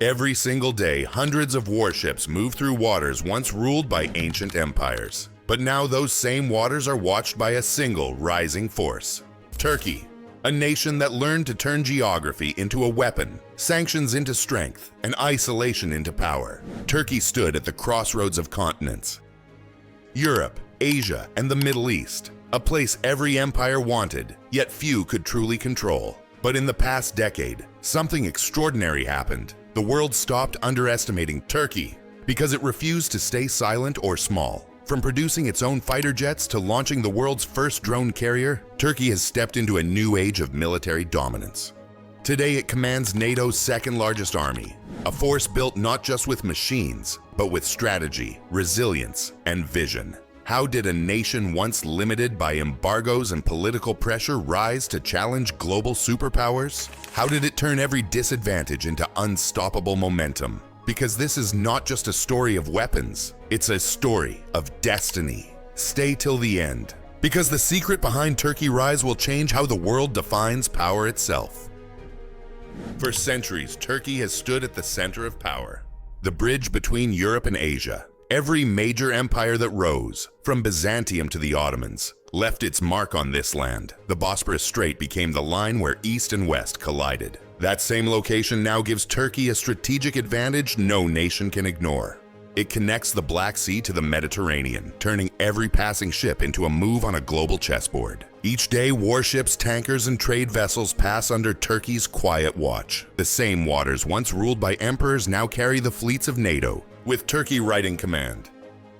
Every single day, hundreds of warships move through waters once ruled by ancient empires. But now those same waters are watched by a single rising force: Turkey. A nation that learned to turn geography into a weapon, sanctions into strength, and isolation into power. Turkey stood at the crossroads of continents: Europe, Asia, and the Middle East. A place every empire wanted, yet few could truly control. But in the past decade, something extraordinary happened. The world stopped underestimating Turkey because it refused to stay silent or small. From producing its own fighter jets to launching the world's first drone carrier, Turkey has stepped into a new age of military dominance. Today it commands NATO's second largest army, a force built not just with machines, but with strategy, resilience, and vision. How did a nation once limited by embargoes and political pressure rise to challenge global superpowers? How did it turn every disadvantage into unstoppable momentum? Because this is not just a story of weapons, it's a story of destiny. Stay till the end, because the secret behind Turkey Rise will change how the world defines power itself. For centuries, Turkey has stood at the center of power, the bridge between Europe and Asia. Every major empire that rose, from Byzantium to the Ottomans, left its mark on this land. The Bosporus Strait became the line where East and West collided. That same location now gives Turkey a strategic advantage no nation can ignore. It connects the Black Sea to the Mediterranean, turning every passing ship into a move on a global chessboard. Each day, warships, tankers, and trade vessels pass under Turkey's quiet watch. The same waters once ruled by emperors now carry the fleets of NATO, with Turkey right in command.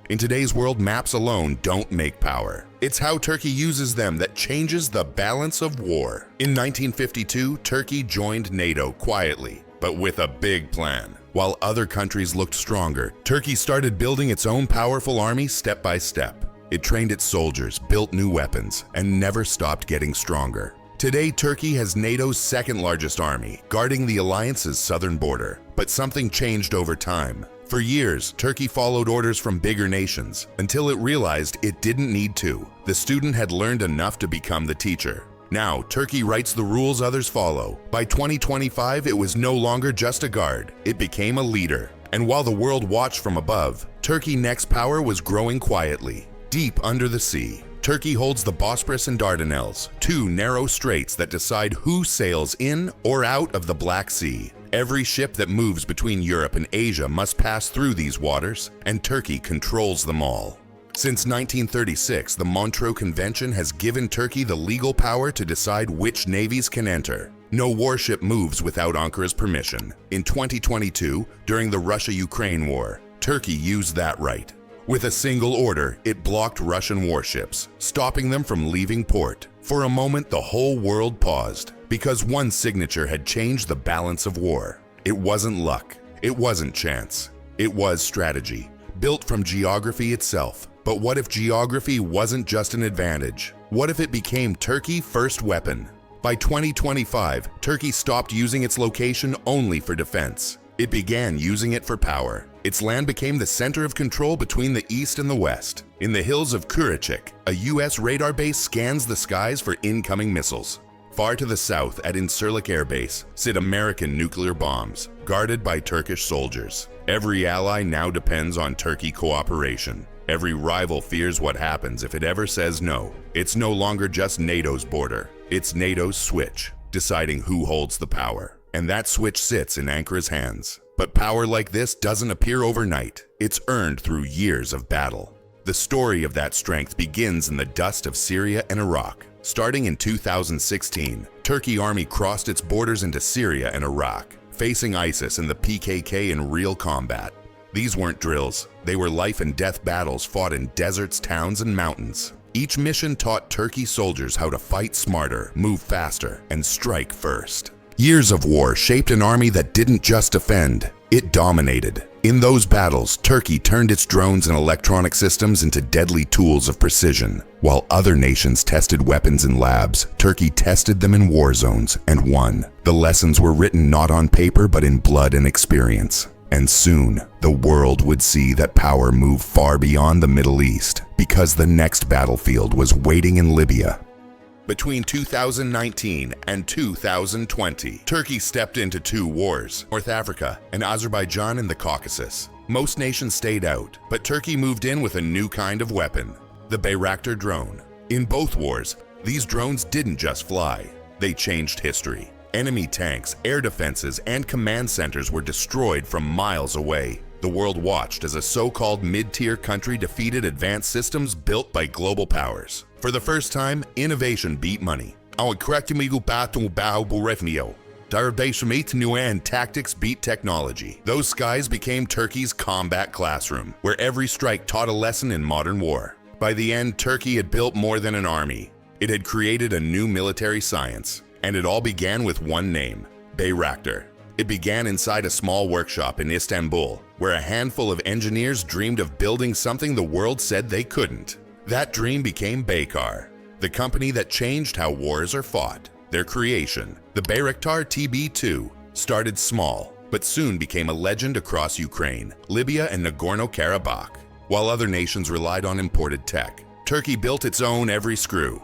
In today's world, maps alone don't make power. It's how Turkey uses them that changes the balance of war. In 1952, Turkey joined NATO quietly, but with a big plan. While other countries looked stronger, Turkey started building its own powerful army step by step. It trained its soldiers, built new weapons, and never stopped getting stronger. Today, Turkey has NATO's second largest army, guarding the alliance's southern border. But something changed over time. For years, Turkey followed orders from bigger nations until it realized it didn't need to. The student had learned enough to become the teacher. Now, Turkey writes the rules others follow. By 2025, it was no longer just a guard. It became a leader. And while the world watched from above, Turkey's next power was growing quietly, deep under the sea. Turkey holds the Bosporus and Dardanelles, two narrow straits that decide who sails in or out of the Black Sea. Every ship that moves between Europe and Asia must pass through these waters, and Turkey controls them all. Since 1936, the Montreux Convention has given Turkey the legal power to decide which navies can enter. No warship moves without Ankara''s permission. In 2022, during the Russia-Ukraine war, Turkey used that right. With a single order, it blocked Russian warships, stopping them from leaving port. For a moment, the whole world paused, because one signature had changed the balance of war. It wasn't luck. It wasn't chance. It was strategy, built from geography itself. But what if geography wasn't just an advantage? What if it became Turkey's first weapon? By 2025, Turkey stopped using its location only for defense. It began using it for power. Its land became the center of control between the East and the West. In the hills of Kurichik, a U.S. radar base scans the skies for incoming missiles. Far to the south at Incirlik Air Base sit American nuclear bombs, guarded by Turkish soldiers. Every ally now depends on Turkey cooperation. Every rival fears what happens if it ever says no. It's no longer just NATO's border. It's NATO's switch, deciding who holds the power. And that switch sits in Ankara's hands. But power like this doesn't appear overnight. It's earned through years of battle. The story of that strength begins in the dust of Syria and Iraq. Starting in 2016, Turkey army crossed its borders into Syria and Iraq, facing ISIS and the PKK in real combat. These weren't drills. They were life and death battles fought in deserts, towns, and mountains. Each mission taught Turkey soldiers how to fight smarter, move faster, and strike first. Years of war shaped an army that didn't just defend, it dominated. In those battles, Turkey turned its drones and electronic systems into deadly tools of precision. While other nations tested weapons in labs, Turkey tested them in war zones and won. The lessons were written not on paper but in blood and experience. And soon, the world would see that power moved far beyond the Middle East, because the next battlefield was waiting in Libya. Between 2019 and 2020, Turkey stepped into two wars, North Africa and Azerbaijan in the Caucasus. Most nations stayed out, but Turkey moved in with a new kind of weapon, the Bayraktar drone. In both wars, these drones didn't just fly, they changed history. Enemy tanks, air defenses, and command centers were destroyed from miles away. The world watched as a so-called mid-tier country defeated advanced systems built by global powers. For the first time, innovation beat money. And tactics beat technology. Those skies became Turkey's combat classroom, where every strike taught a lesson in modern war. By the end, Turkey had built more than an army. It had created a new military science, and it all began with one name, Bayraktar. It began inside a small workshop in Istanbul, where a handful of engineers dreamed of building something the world said they couldn't. That dream became Baykar, the company that changed how wars are fought. Their creation, the Bayraktar TB2, started small, but soon became a legend across Ukraine, Libya, and Nagorno-Karabakh. While other nations relied on imported tech, Turkey built its own every screw.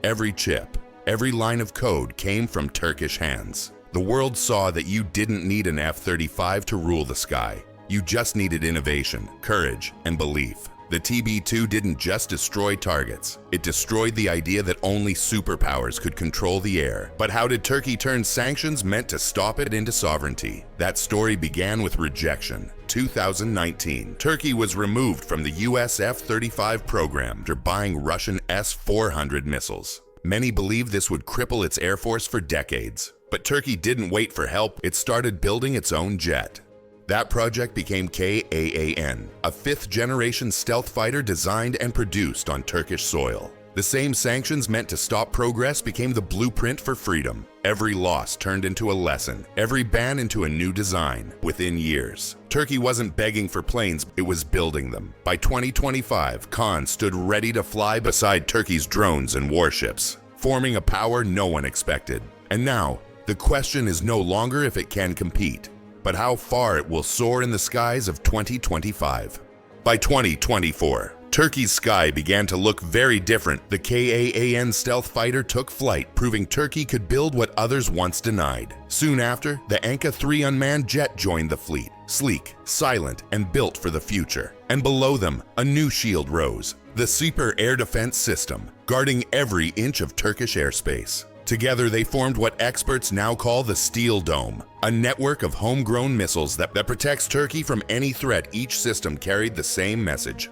Every chip, every line of code came from Turkish hands. The world saw that you didn't need an F-35 to rule the sky. You just needed innovation, courage, and belief. The TB2 didn't just destroy targets. It destroyed the idea that only superpowers could control the air. But how did Turkey turn sanctions meant to stop it into sovereignty? That story began with rejection. 2019, Turkey was removed from the US F-35 program after buying Russian S-400 missiles. Many believed this would cripple its air force for decades. But Turkey didn't wait for help, it started building its own jet. That project became KAAN, a fifth-generation stealth fighter designed and produced on Turkish soil. The same sanctions meant to stop progress became the blueprint for freedom. Every loss turned into a lesson, every ban into a new design. Within years, Turkey wasn't begging for planes, it was building them. By 2025, Khan stood ready to fly beside Turkey's drones and warships, forming a power no one expected. And now, the question is no longer if it can compete, but how far it will soar in the skies of 2025. By 2024, Turkey's sky began to look very different. The KAAN stealth fighter took flight, proving Turkey could build what others once denied. Soon after, the Anka-3 unmanned jet joined the fleet, sleek, silent, and built for the future. And below them, a new shield rose, the Super Air Defense System, guarding every inch of Turkish airspace. Together, they formed what experts now call the Steel Dome, a network of homegrown missiles that protects Turkey from any threat. Each system carried the same message.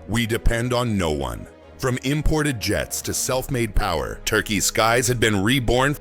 We depend on no one. From imported jets to self-made power, Turkey's skies had been reborn.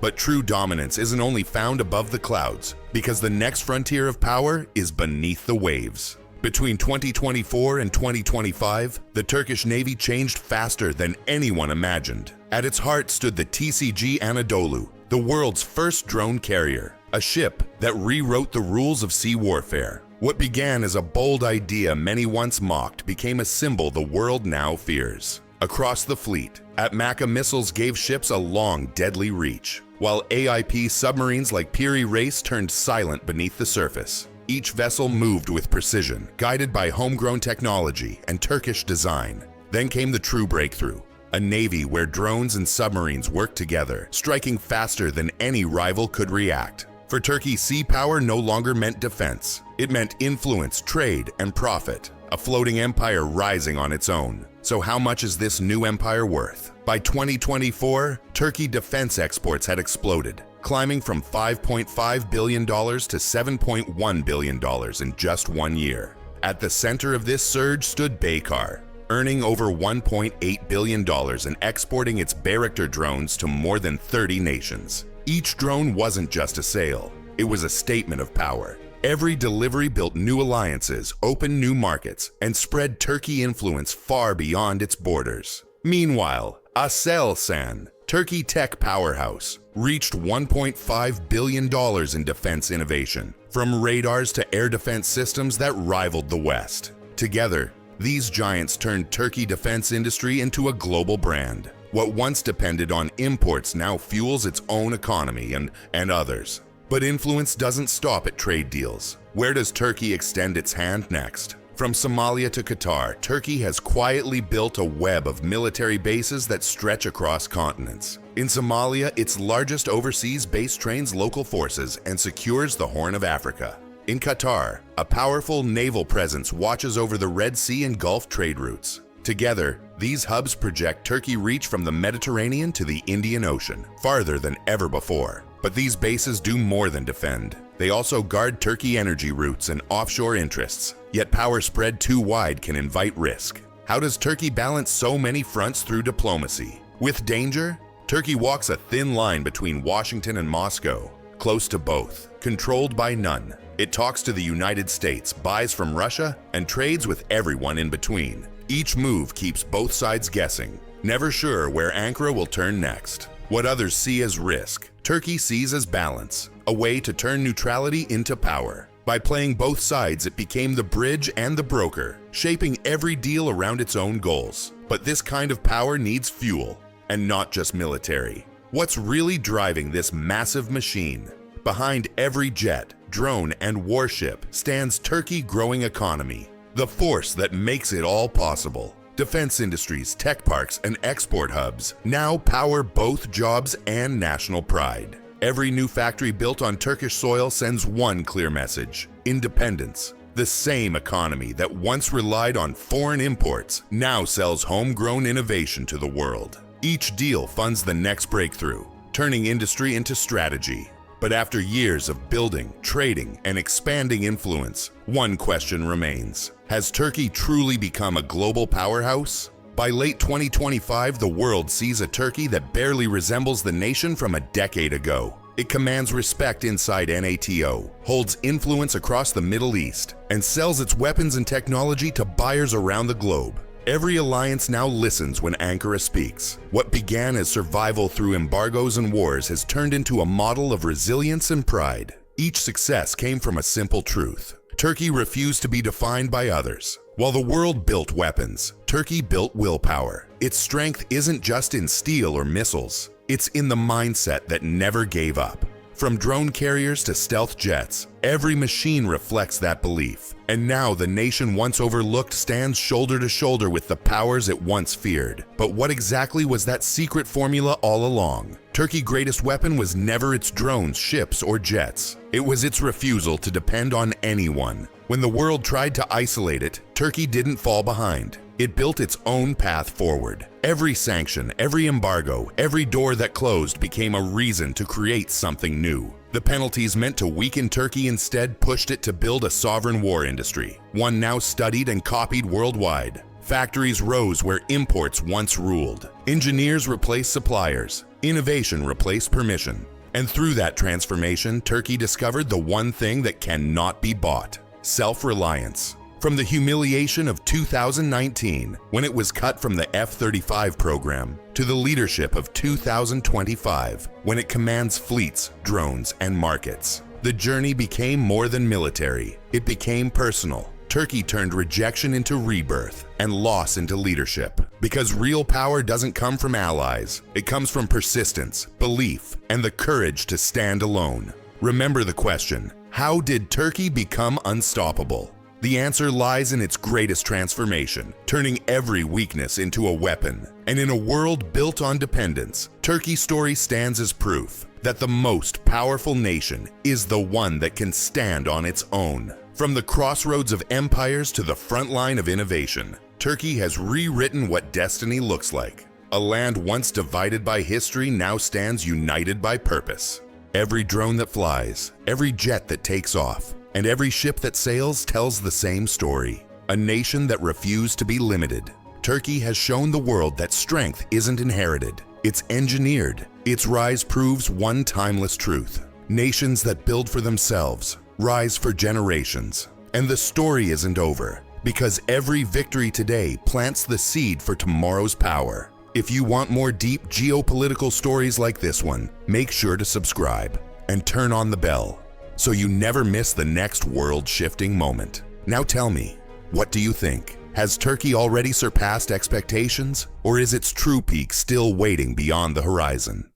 But true dominance isn't only found above the clouds, because the next frontier of power is beneath the waves. Between 2024 and 2025, the Turkish Navy changed faster than anyone imagined. At its heart stood the TCG Anadolu, the world's first drone carrier, a ship that rewrote the rules of sea warfare. What began as a bold idea many once mocked became a symbol the world now fears. Across the fleet, Atmaca missiles gave ships a long, deadly reach, while AIP submarines like Piri Reis turned silent beneath the surface. Each vessel moved with precision, guided by homegrown technology and Turkish design. Then came the true breakthrough, a navy where drones and submarines worked together, striking faster than any rival could react. For Turkey, sea power no longer meant defense. It meant influence, trade, and profit, a floating empire rising on its own. So how much is this new empire worth? By 2024, Turkey defense exports had exploded, climbing from $5.5 billion to $7.1 billion in just 1 year. At the center of this surge stood Baykar, earning over $1.8 billion and exporting its Bayraktar drones to more than 30 nations. Each drone wasn't just a sale, it was a statement of power. Every delivery built new alliances, opened new markets, and spread Turkey influence far beyond its borders. Meanwhile, Aselsan, Turkey tech powerhouse, reached $1.5 billion in defense innovation, from radars to air defense systems that rivaled the West. Together, these giants turned Turkey defense industry into a global brand. What once depended on imports now fuels its own economy and others. But influence doesn't stop at trade deals. Where does Turkey extend its hand next? From Somalia to Qatar, Turkey has quietly built a web of military bases that stretch across continents. In Somalia, its largest overseas base trains local forces and secures the Horn of Africa. In Qatar, a powerful naval presence watches over the Red Sea and Gulf trade routes. Together, these hubs project Turkey's reach from the Mediterranean to the Indian Ocean, farther than ever before. But these bases do more than defend. They also guard Turkey energy routes and offshore interests. Yet power spread too wide can invite risk. How does Turkey balance so many fronts through diplomacy? With danger, Turkey walks a thin line between Washington and Moscow, close to both, controlled by none. It talks to the United States, buys from Russia, and trades with everyone in between. Each move keeps both sides guessing, never sure where Ankara will turn next. What others see as risk, Turkey sees as balance, a way to turn neutrality into power. By playing both sides, it became the bridge and the broker, shaping every deal around its own goals. But this kind of power needs fuel, and not just military. What's really driving this massive machine? Behind every jet, drone, and warship stands Turkey's growing economy, the force that makes it all possible. Defense industries, tech parks, and export hubs now power both jobs and national pride. Every new factory built on Turkish soil sends one clear message: independence. The same economy that once relied on foreign imports now sells homegrown innovation to the world. Each deal funds the next breakthrough, turning industry into strategy. But after years of building, trading, and expanding influence, one question remains. Has Turkey truly become a global powerhouse? By late 2025, the world sees a Turkey that barely resembles the nation from a decade ago. It commands respect inside NATO, holds influence across the Middle East, and sells its weapons and technology to buyers around the globe. Every alliance now listens when Ankara speaks. What began as survival through embargoes and wars has turned into a model of resilience and pride. Each success came from a simple truth: Turkey refused to be defined by others. While the world built weapons, Turkey built willpower. Its strength isn't just in steel or missiles. It's in the mindset that never gave up. From drone carriers to stealth jets, every machine reflects that belief. And now the nation once overlooked stands shoulder to shoulder with the powers it once feared. But what exactly was that secret formula all along? Turkey's greatest weapon was never its drones, ships, or jets. It was its refusal to depend on anyone. When the world tried to isolate it, Turkey didn't fall behind. It built its own path forward. Every sanction, every embargo, every door that closed became a reason to create something new. The penalties meant to weaken Turkey instead pushed it to build a sovereign war industry, one now studied and copied worldwide. Factories rose where imports once ruled. Engineers replaced suppliers. Innovation replaced permission. And through that transformation, Turkey discovered the one thing that cannot be bought: self-reliance. From the humiliation of 2019, when it was cut from the F-35 program, to the leadership of 2025, when it commands fleets, drones, and markets, the journey became more than military. It became personal. Turkey turned rejection into rebirth and loss into leadership. Because real power doesn't come from allies. It comes from persistence, belief, and the courage to stand alone. Remember the question: how did Turkey become unstoppable? The answer lies in its greatest transformation, turning every weakness into a weapon. And in a world built on dependence, Turkey's story stands as proof that the most powerful nation is the one that can stand on its own. From the crossroads of empires to the front line of innovation, Turkey has rewritten what destiny looks like. A land once divided by history now stands united by purpose. Every drone that flies, every jet that takes off, and every ship that sails tells the same story. A nation that refused to be limited. Turkey has shown the world that strength isn't inherited, it's engineered. Its rise proves one timeless truth: nations that build for themselves rise for generations. And the story isn't over, because every victory today plants the seed for tomorrow's power. If you want more deep geopolitical stories like this one, make sure to subscribe and turn on the bell, so you never miss the next world-shifting moment. Now tell me, what do you think? Has Turkey already surpassed expectations, or is its true peak still waiting beyond the horizon?